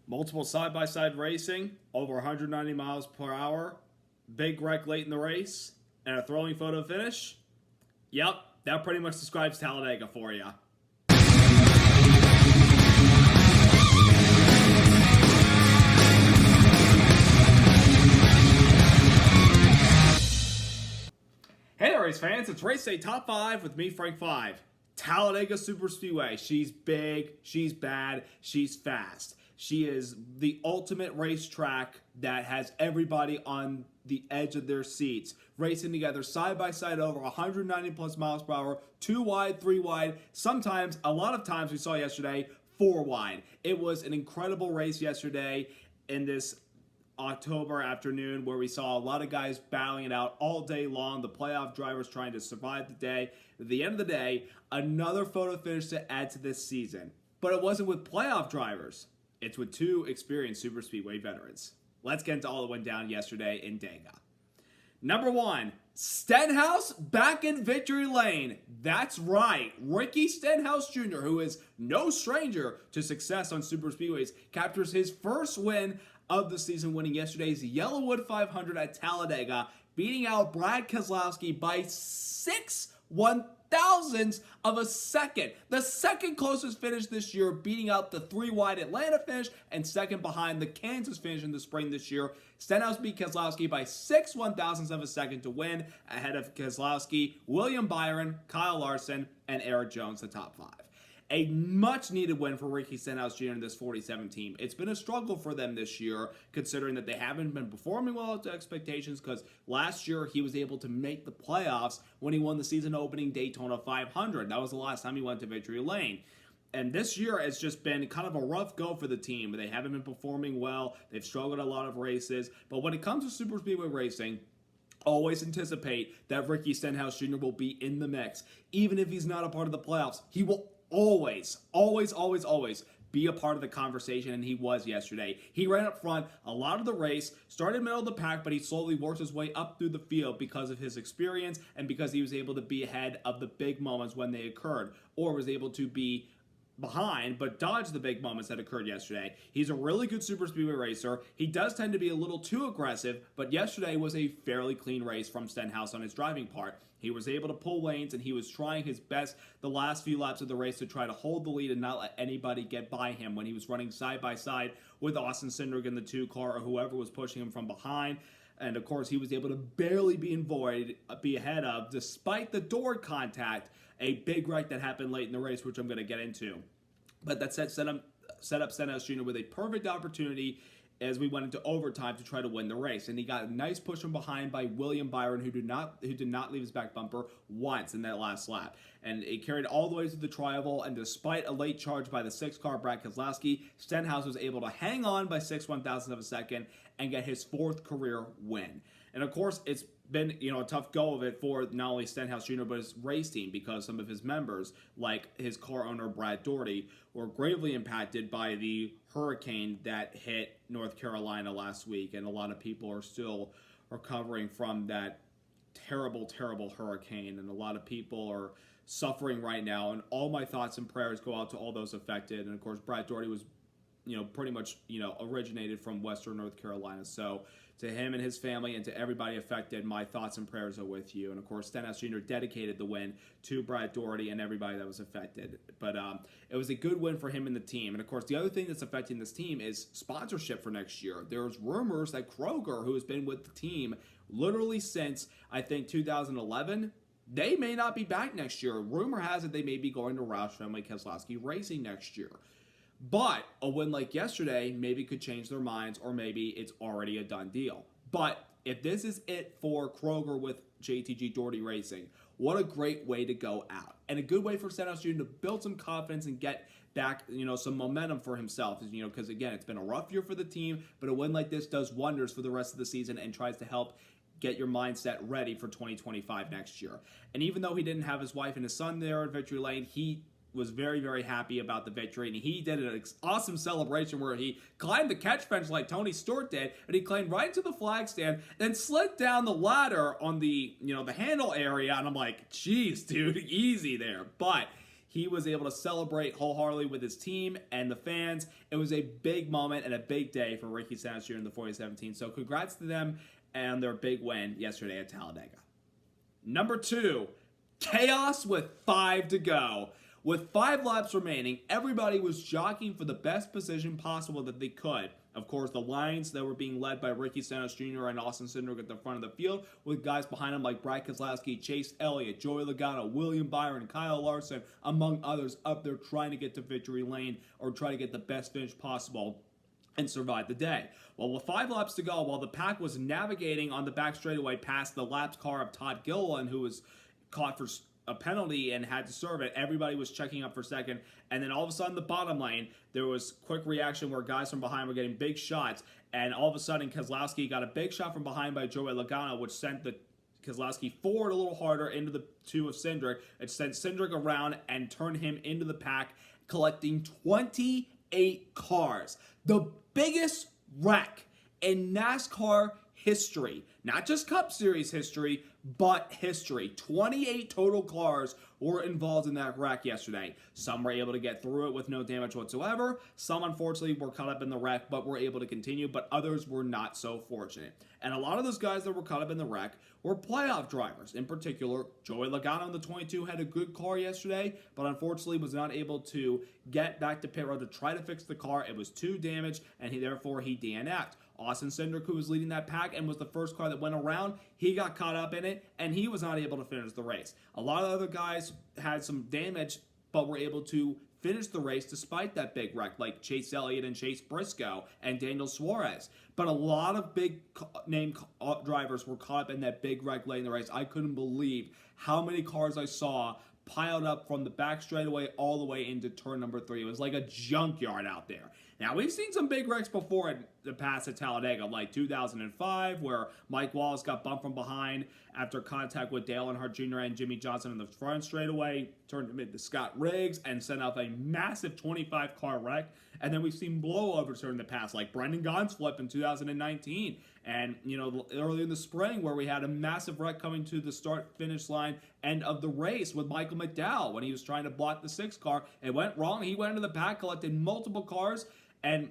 Multiple side-by-side racing, over 190 miles per hour, big wreck late in the race, and a thrilling photo finish. Yep, that pretty much describes Talladega for you. Hey there, race fans. It's Race Day Top 5 with me, Frank 5. Talladega Superspeedway. She's big, she's bad, she's fast. She is the ultimate racetrack that has everybody on the edge of their seats, racing together side by side over 190 plus miles per hour, 2 wide, 3 wide, sometimes, a lot of times we saw yesterday, 4 wide. It was an incredible race yesterday in this October afternoon where we saw a lot of guys battling it out all day long, the playoff drivers trying to survive the day. At the end of the day, another photo finish to add to this season. But it wasn't with playoff drivers. It's with 2 experienced superspeedway veterans. Let's get into all that went down yesterday in Dega. Number 1, Stenhouse back in victory lane. That's right. Ricky Stenhouse Jr., who is no stranger to success on superspeedways, captures his first win of the season, winning yesterday's YellaWood 500 at Talladega, beating out Brad Keselowski by 6/1000ths of a second. The second closest finish this year, beating out the 3 wide Atlanta finish and second behind the Kansas finish in the spring this year. Stenhouse beat Keselowski by 6/1000ths of a second to win, ahead of Keselowski, William Byron, Kyle Larson, and Eric Jones, the top 5. A much-needed win for Ricky Stenhouse Jr. and this 47 team. It's been a struggle for them this year, considering that they haven't been performing well up to expectations, because last year he was able to make the playoffs when he won the season-opening Daytona 500. That was the last time he went to victory lane. And this year it's just been kind of a rough go for the team. They haven't been performing well. They've struggled a lot of races. But when it comes to superspeedway racing, always anticipate that Ricky Stenhouse Jr. will be in the mix. Even if he's not a part of the playoffs, he will always be a part of the conversation, and he was yesterday. He ran up front a lot of the race, started middle of the pack, but he slowly worked his way up through the field because of his experience and because he was able to be ahead of the big moments when they occurred, or was able to be behind but dodge the big moments that occurred yesterday. He's a really good superspeedway racer. He does tend to be a little too aggressive, but yesterday was a fairly clean race from Stenhouse on his driving part. He was able to pull lanes, and he was trying his best the last few laps of the race to try to hold the lead and not let anybody get by him when he was running side by side with Austin Cindric in the 2 car, or whoever was pushing him from behind. And of course, he was able to barely be ahead of, despite the door contact, a big wreck that happened late in the race, which I'm going to get into. But that set up Stenhouse Jr. with a perfect opportunity as we went into overtime to try to win the race. And he got a nice push from behind by William Byron, who did not leave his back bumper once in that last lap. And it carried all the way to the tri-oval, and despite a late charge by the 6 car Brad Keselowski, Stenhouse was able to hang on by 6/1000ths of a second and get his 4th career win. And of course, it's been a tough go of it for not only Stenhouse Jr. but his race team, because some of his members, like his car owner Brad Daugherty, were gravely impacted by the hurricane that hit North Carolina last week, and a lot of people are still recovering from that terrible hurricane, and a lot of people are suffering right now. And all my thoughts and prayers go out to all those affected. And of course, Brad Daugherty was pretty much, originated from Western North Carolina. So to him and his family and to everybody affected, my thoughts and prayers are with you. And of course, Stenhouse Jr. dedicated the win to Brad Daugherty and everybody that was affected. But it was a good win for him and the team. And of course, the other thing that's affecting this team is sponsorship for next year. There's rumors that Kroger, who has been with the team literally since, I think, 2011, they may not be back next year. Rumor has it they may be going to Roush Fenway Keselowski Racing next year. But a win like yesterday maybe could change their minds, or maybe it's already a done deal. But if this is it for Kroger with JTG Daugherty Racing, what a great way to go out. And a good way for Stenhouse Jr. to build some confidence and get back, some momentum for himself. Because again, it's been a rough year for the team, but a win like this does wonders for the rest of the season and tries to help get your mindset ready for 2025 next year. And even though he didn't have his wife and his son there at victory lane, he was very, very happy about the victory, and he did an awesome celebration where he climbed the catch fence like Tony Stewart did, and he climbed right to the flag stand, then slid down the ladder on the, the handle area, and I'm like, geez, dude, easy there. But he was able to celebrate wholeheartedly with his team and the fans. It was a big moment and a big day for Ricky Stenhouse Jr. in the 4017. So congrats to them and their big win yesterday at Talladega. Number 2, chaos with 5 to go. With 5 laps remaining, everybody was jockeying for the best position possible that they could. Of course, the lines that were being led by Ricky Stenhouse Jr. and Austin Cindric at the front of the field, with guys behind him like Brad Keselowski, Chase Elliott, Joey Logano, William Byron, Kyle Larson, among others, up there trying to get to victory lane or try to get the best finish possible and survive the day. Well, with 5 laps to go, while the pack was navigating on the back straightaway past the lapped car of Todd Gilliland, who was caught for a penalty and had to serve it, everybody was checking up for second, and then all of a sudden the bottom lane, there was quick reaction where guys from behind were getting big shots, and all of a sudden Keselowski got a big shot from behind by Joey Logano, which sent the Keselowski forward a little harder into the 2 of Cindric. It sent Cindric around and turned him into the pack, collecting 28 cars. The biggest wreck in NASCAR history. Not just Cup Series history, but history. 28 total cars were involved in that wreck yesterday. Some were able to get through it with no damage whatsoever. Some, unfortunately, were caught up in the wreck, but were able to continue, but others were not so fortunate. And a lot of those guys that were caught up in the wreck were playoff drivers. In particular, Joey Logano in the 22 had a good car yesterday, but unfortunately was not able to get back to pit road to try to fix the car. It was too damaged, and therefore he DNF'd. Austin Cindric, who was leading that pack and was the first car that went around, he got caught up in it, and he was not able to finish the race. A lot of other guys had some damage, but were able to finish the race despite that big wreck, like Chase Elliott and Chase Briscoe and Daniel Suarez. But a lot of big name drivers were caught up in that big wreck late in the race. I couldn't believe how many cars I saw piled up from the back straightaway all the way into turn number 3. It was like a junkyard out there. Now, we've seen some big wrecks before in the past at Talladega, like 2005, where Mike Wallace got bumped from behind after contact with Dale Earnhardt Jr. and Jimmy Johnson in the front straightaway, turned him into Scott Riggs, and sent out a massive 25-car wreck. And then we've seen blowovers during the past, like Brendan Gaughan's flip in 2019. And, early in the spring, where we had a massive wreck coming to the start-finish line end of the race with Michael McDowell when he was trying to block the 6 car. It went wrong. He went into the pack, collected multiple cars, and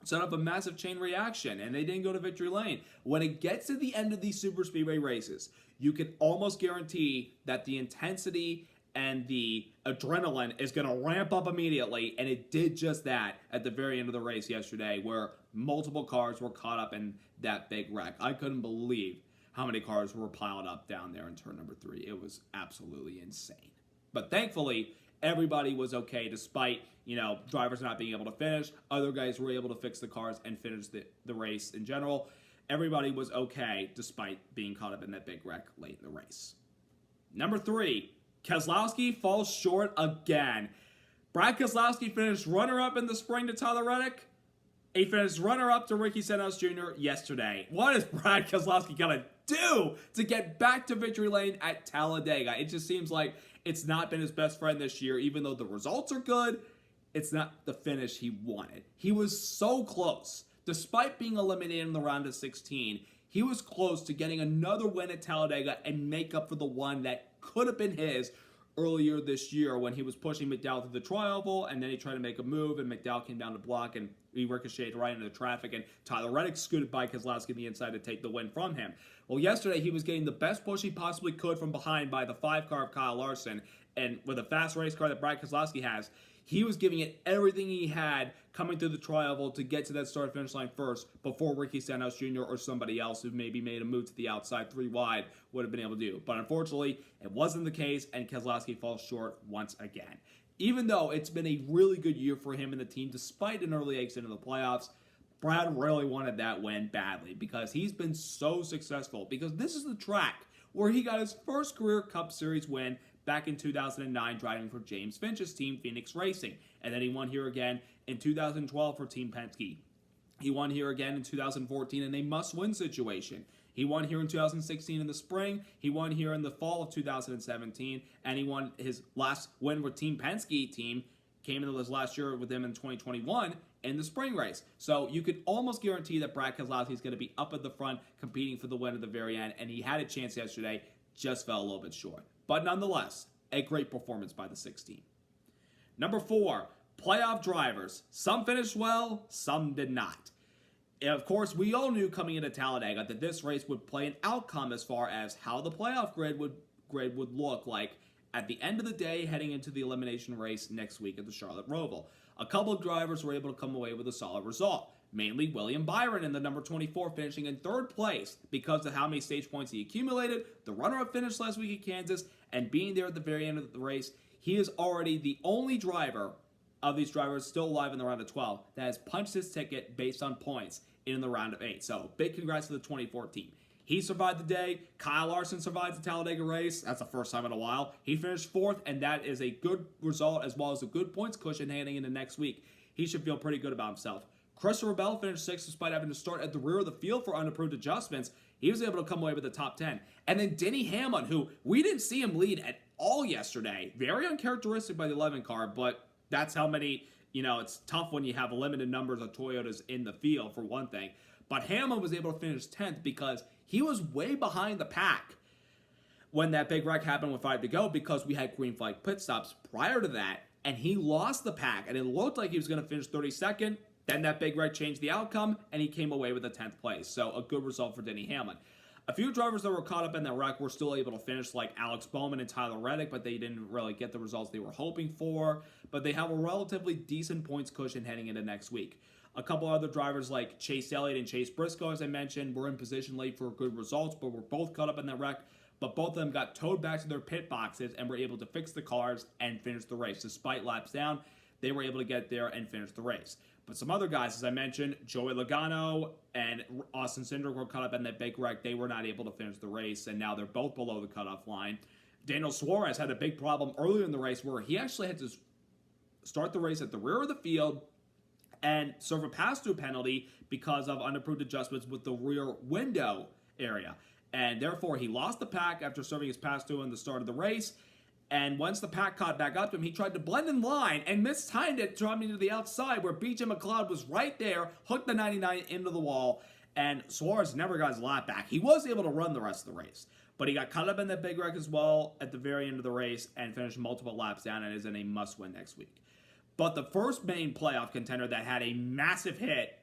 set up a massive chain reaction, and they didn't go to victory lane. When it gets to the end of these super speedway races, you can almost guarantee that the intensity and the adrenaline is going to ramp up immediately, and it did just that at the very end of the race yesterday, where multiple cars were caught up in that big wreck. I couldn't believe how many cars were piled up down there in turn number 3. It was absolutely insane. But thankfully, everybody was okay despite, drivers not being able to finish. Other guys were able to fix the cars and finish the race in general. Everybody was okay despite being caught up in that big wreck late in the race. Number 3, Keselowski falls short again. Brad Keselowski finished runner-up in the spring to Tyler Reddick. He finished runner-up to Ricky Stenhouse Jr. yesterday. What is Brad Keselowski going to do to get back to victory lane at Talladega? It just seems like it's not been his best friend this year, even though the results are good. It's not the finish he wanted. He was so close. Despite being eliminated in the round of 16, he was close to getting another win at Talladega and make up for the one that could have been his earlier this year when he was pushing McDowell through the tri-oval, and then he tried to make a move, and McDowell came down to block, and he ricocheted right into the traffic, and Tyler Reddick scooted by Keselowski on the inside to take the win from him. Well, yesterday he was getting the best push he possibly could from behind by the 5 car of Kyle Larson, and with a fast race car that Brad Keselowski has, he was giving it everything he had coming through the tri-oval to get to that start-finish line first before Ricky Stenhouse Jr. or somebody else who maybe made a move to the outside 3 wide would have been able to do. But unfortunately, it wasn't the case, and Keselowski falls short once again. Even though it's been a really good year for him and the team, despite an early exit into the playoffs, Brad really wanted that win badly because he's been so successful. Because this is the track where he got his first career Cup Series win back in 2009 driving for James Finch's team, Phoenix Racing. And then he won here again in 2012 for Team Penske. He won here again in 2014 in a must-win situation. He won here in 2016 in the spring. He won here in the fall of 2017. And he won his last win with Team Penske team, came into this last year with them in 2021 in the spring race. So you could almost guarantee that Brad Keselowski is going to be up at the front competing for the win at the very end. And he had a chance yesterday, just fell a little bit short. But nonetheless, a great performance by the 6 team. Number 4, playoff drivers. Some finished well, some did not. And of course, we all knew coming into Talladega that this race would play an outcome as far as how the playoff grid would look like at the end of the day heading into the elimination race next week at the Charlotte Roval. A couple of drivers were able to come away with a solid result, mainly William Byron in the number 24 finishing in 3rd place because of how many stage points he accumulated, the runner-up finish last week at Kansas, and being there at the very end of the race. He is already the only driver of these drivers still alive in the round of 12 that has punched his ticket based on points in the round of 8. So big congrats to the 24 team. He survived the day. Kyle Larson survived the Talladega race. That's the first time in a while. He finished 4th, and that is a good result as well as a good points cushion heading into next week. He should feel pretty good about himself. Christopher Bell finished 6th despite having to start at the rear of the field for unapproved adjustments. He was able to come away with the top 10. And then Denny Hamlin, who we didn't see him lead at all yesterday. Very uncharacteristic by the 11 car, but that's how many, it's tough when you have limited numbers of Toyotas in the field, for one thing. But Hamlin was able to finish 10th because he was way behind the pack when that big wreck happened with 5 to go because we had green flag pit stops prior to that, and he lost the pack, and it looked like he was going to finish 32nd. Then that big wreck changed the outcome, and he came away with a 10th place. So a good result for Denny Hamlin. A few drivers that were caught up in that wreck were still able to finish, like Alex Bowman and Tyler Reddick, but they didn't really get the results they were hoping for. But they have a relatively decent points cushion heading into next week. A couple other drivers like Chase Elliott and Chase Briscoe, as I mentioned, were in position late for good results, but were both caught up in that wreck. But both of them got towed back to their pit boxes and were able to fix the cars and finish the race. Despite laps down, they were able to get there and finish the race. But some other guys, as I mentioned, Joey Logano and Austin Cindric were caught up in that big wreck. They were not able to finish the race, and now they're both below the cutoff line. Daniel Suarez had a big problem earlier in the race where he actually had to start the race at the rear of the field and serve a pass-through penalty because of unapproved adjustments with the rear window area. And therefore, he lost the pack after serving his pass-through in the start of the race. And once the pack caught back up to him, he tried to blend in line and mistimed it, driving to the outside where BJ McLeod was right there, hooked the 99 into the wall, and Suarez never got his lap back. He was able to run the rest of the race, but he got caught up in that big wreck as well at the very end of the race and finished multiple laps down and is in a must-win next week. But the first main playoff contender that had a massive hit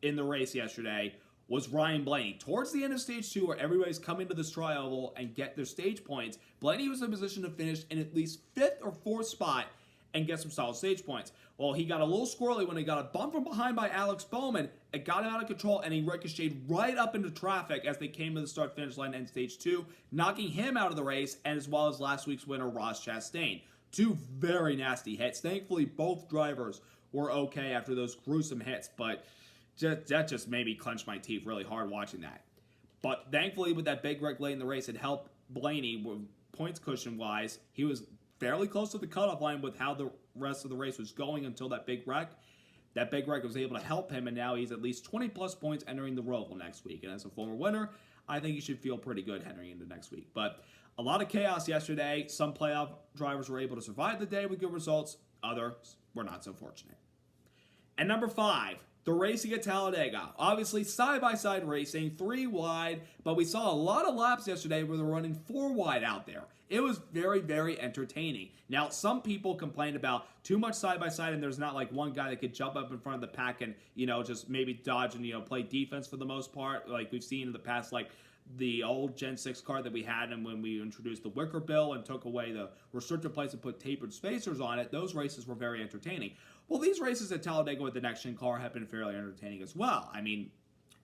in the race yesterday was Ryan Blaney. Towards the end of stage 2, where everybody's coming to this tri-oval and get their stage points, Blaney was in a position to finish in at least 5th or 4th spot and get some solid stage points. Well, he got a little squirrely when he got a bump from behind by Alex Bowman. It got him out of control, and he ricocheted right up into traffic as they came to the start-finish line in stage 2, knocking him out of the race, and as well as last week's winner, Ross Chastain. 2 very nasty hits. Thankfully, both drivers were okay after those gruesome hits, but that just made me clench my teeth really hard watching that. But thankfully, with that big wreck late in the race, it helped Blaney with points cushion-wise. He was fairly close to the cutoff line with how the rest of the race was going until that big wreck. That big wreck was able to help him, and now he's at least 20-plus points entering the Roval next week. And as a former winner, I think he should feel pretty good entering into next week. But a lot of chaos yesterday. Some playoff drivers were able to survive the day with good results. Others were not so fortunate. And number 5, the racing at Talladega. Obviously, side-by-side racing, 3 wide, but we saw a lot of laps yesterday where they're running 4 wide out there. It was very, very entertaining. Now, some people complained about too much side-by-side, and there's not like one guy that could jump up in front of the pack and, just maybe dodge and, play defense for the most part, like we've seen in the past, like the old Gen 6 car that we had, and when we introduced the Wicker Bill and took away the restrictor plates and put tapered spacers on it, those races were very entertaining. Well, these races at Talladega with the next-gen car have been fairly entertaining as well. I mean,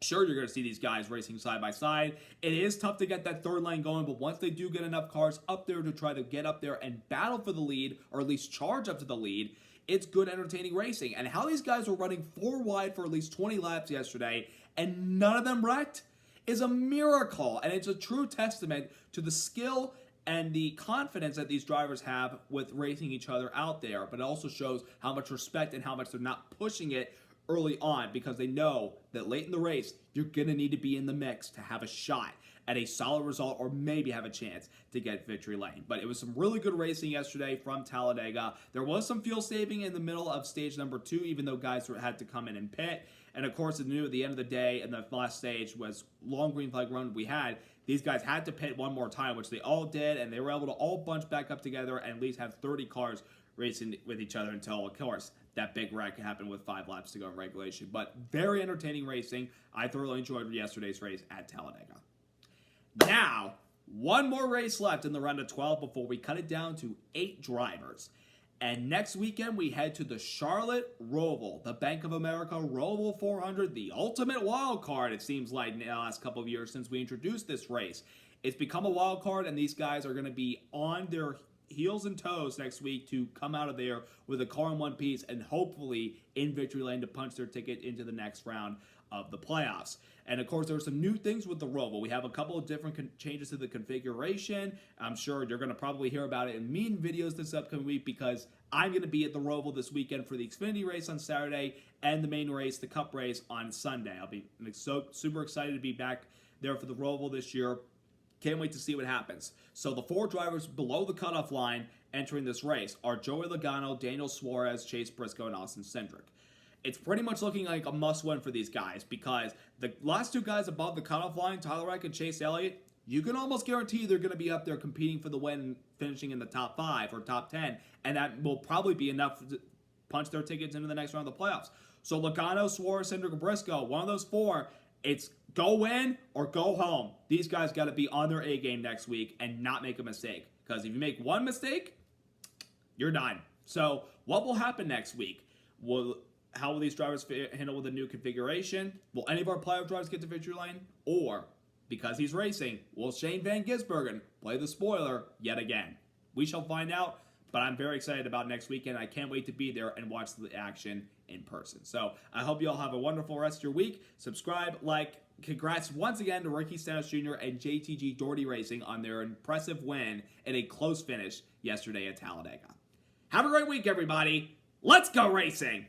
sure, you're going to see these guys racing side by side. It is tough to get that third lane going, but once they do get enough cars up there to try to get up there and battle for the lead, or at least charge up to the lead, it's good, entertaining racing. And how these guys were running 4 wide for at least 20 laps yesterday, and none of them wrecked, is a miracle. And it's a true testament to the skill and the confidence that these drivers have with racing each other out there. But it also shows how much respect and how much they're not pushing it early on, because they know that late in the race, you're going to need to be in the mix to have a shot at a solid result or maybe have a chance to get victory lane. But it was some really good racing yesterday from Talladega. There was some fuel saving in the middle of stage number 2, even though guys had to come in and pit. And of course, at the end of the day, and the last stage was long green flag run we had, these guys had to pit one more time, which they all did, and they were able to all bunch back up together and at least have 30 cars racing with each other until, of course, that big wreck happened with 5 laps to go in regulation. But very entertaining racing. I thoroughly enjoyed yesterday's race at Talladega. Now, one more race left in the round of 12 before we cut it down to 8 drivers. And next weekend, we head to the Charlotte Roval, the Bank of America Roval 400, the ultimate wild card, it seems like, in the last couple of years since we introduced this race. It's become a wild card, and these guys are going to be on their heels and toes next week to come out of there with a car in one piece and hopefully in victory lane to punch their ticket into the next round of the playoffs. And of course, there are some new things with the Roval. We have a couple of different changes to the configuration. I'm sure you're going to probably hear about it in mean videos this upcoming week because I'm going to be at the Roval this weekend for the Xfinity race on Saturday and the main race, the Cup race, on Sunday. I'll be so super excited to be back there for the Roval this year. Can't wait to see what happens. So the 4 drivers below the cutoff line entering this race are Joey Logano, Daniel Suarez, Chase Briscoe, and Austin Cindric. It's pretty much looking like a must-win for these guys because the last 2 guys above the cutoff line, Tyler Reddick and Chase Elliott, you can almost guarantee they're going to be up there competing for the win, finishing in the top 5 or top 10, and that will probably be enough to punch their tickets into the next round of the playoffs. So Logano, Suarez, Cindric, and Briscoe, one of those 4, it's go win or go home. These guys got to be on their A game next week and not make a mistake. Because if you make one mistake, you're done. So what will happen next week? How will these drivers handle with the new configuration? Will any of our playoff drivers get to victory lane? Or, because he's racing, will Shane Van Gisbergen play the spoiler yet again? We shall find out. But I'm very excited about next weekend. I can't wait to be there and watch the action in person. So I hope you all have a wonderful rest of your week. Subscribe, like, congrats once again to Ricky Stenhouse Jr. and JTG Doherty Racing on their impressive win and a close finish yesterday at Talladega. Have a great week, everybody. Let's go racing!